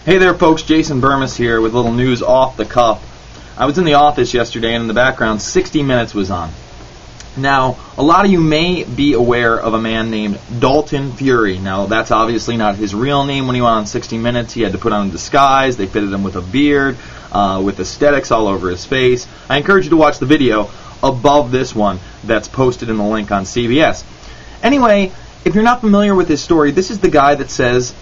Hey there folks, Jason Bermas here with a little news off the cuff. I was in the office yesterday and in the background 60 Minutes was on. Now, a lot of you may be aware of a man named Dalton Fury. Now, that's obviously not his real name. When he went on 60 Minutes, he had to put on a disguise. They fitted him with a beard, with aesthetics all over his face. I encourage you to watch the video above this one that's posted in the link on CBS. Anyway, if you're not familiar with his story, this is the guy that says,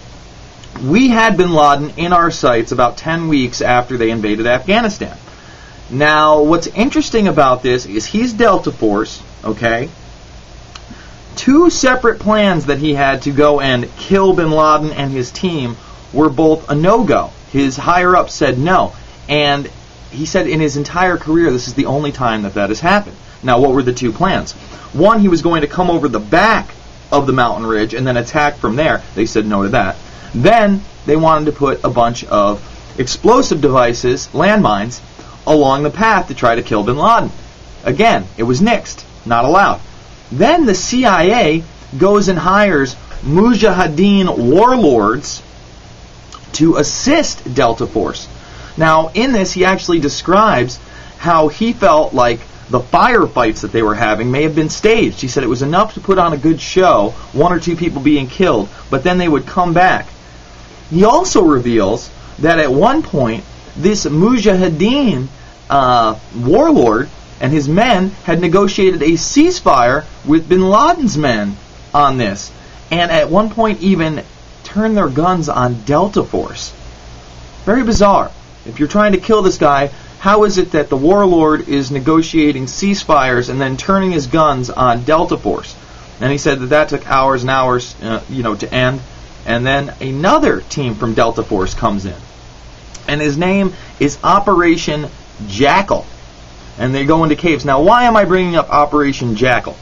"We had bin Laden in our sights about 10 weeks after they invaded Afghanistan." Now, what's interesting about this is he's Delta Force, okay? Two separate plans that he had to go and kill bin Laden and his team were both a no-go. His higher-ups said no, and he said in his entire career this is the only time that has happened. Now, what were the two plans? One, he was going to come over the back of the mountain ridge and then attack from there. They said no to that. Then they wanted to put a bunch of explosive devices, landmines, along the path to try to kill bin Laden. Again, it was nixed, not allowed. Then the CIA goes and hires Mujahideen warlords to assist Delta Force. Now, in this, he actually describes how he felt like the firefights that they were having may have been staged. He said it was enough to put on a good show, one or two people being killed, but then they would come back. He also reveals that at one point, this Mujahideen warlord and his men had negotiated a ceasefire with bin Laden's men on this, and at one point even turned their guns on Delta Force. Very bizarre. If you're trying to kill this guy, how is it that the warlord is negotiating ceasefires and then turning his guns on Delta Force? And he said that took hours and hours, to end. And then another team from Delta Force comes in, and his name is Operation Jackal, and they go into caves. Now, why am I bringing up Operation Jackal?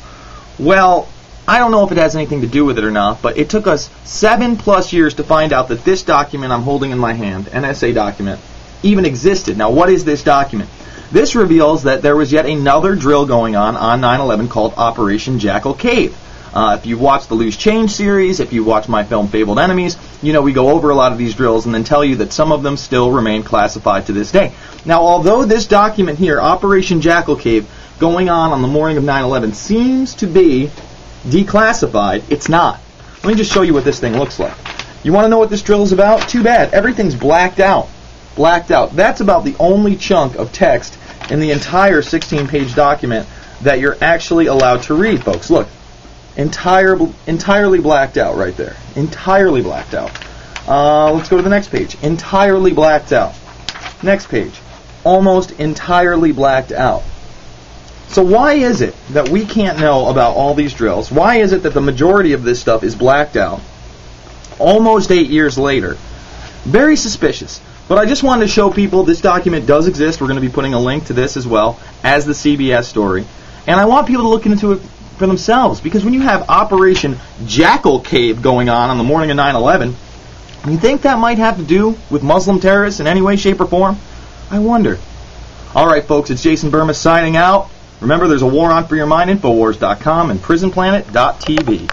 Well, I don't know if it has anything to do with it or not, but it took us 7+ years to find out that this document I'm holding in my hand, NSA document, even existed. Now, what is this document? This reveals that there was yet another drill going on 9/11 called Operation Jackal Cave. If you've watched the Loose Change series, if you've watched my film Fabled Enemies, we go over a lot of these drills and then tell you that some of them still remain classified to this day. Now, although this document here, Operation Jackal Cave, going on the morning of 9/11, seems to be declassified, it's not. Let me just show you what this thing looks like. You want to know what this drill is about? Too bad. Everything's blacked out. Blacked out. That's about the only chunk of text in the entire 16-page document that you're actually allowed to read, folks. Look. Entirely blacked out right there. Entirely blacked out. Let's go to the next page. Entirely blacked out. Next page. Almost entirely blacked out. So why is it that we can't know about all these drills? Why is it that the majority of this stuff is blacked out almost 8 years later? Very suspicious. But I just wanted to show people this document does exist. We're going to be putting a link to this as well as the CBS story. And I want people to look into it for themselves, because when you have Operation Jackal Cave going on the morning of 9/11, you think that might have to do with Muslim terrorists in any way, shape, or form? I wonder. All right, folks, it's Jason Bermas signing out. Remember, there's a war on for your mind, Infowars.com and PrisonPlanet.tv.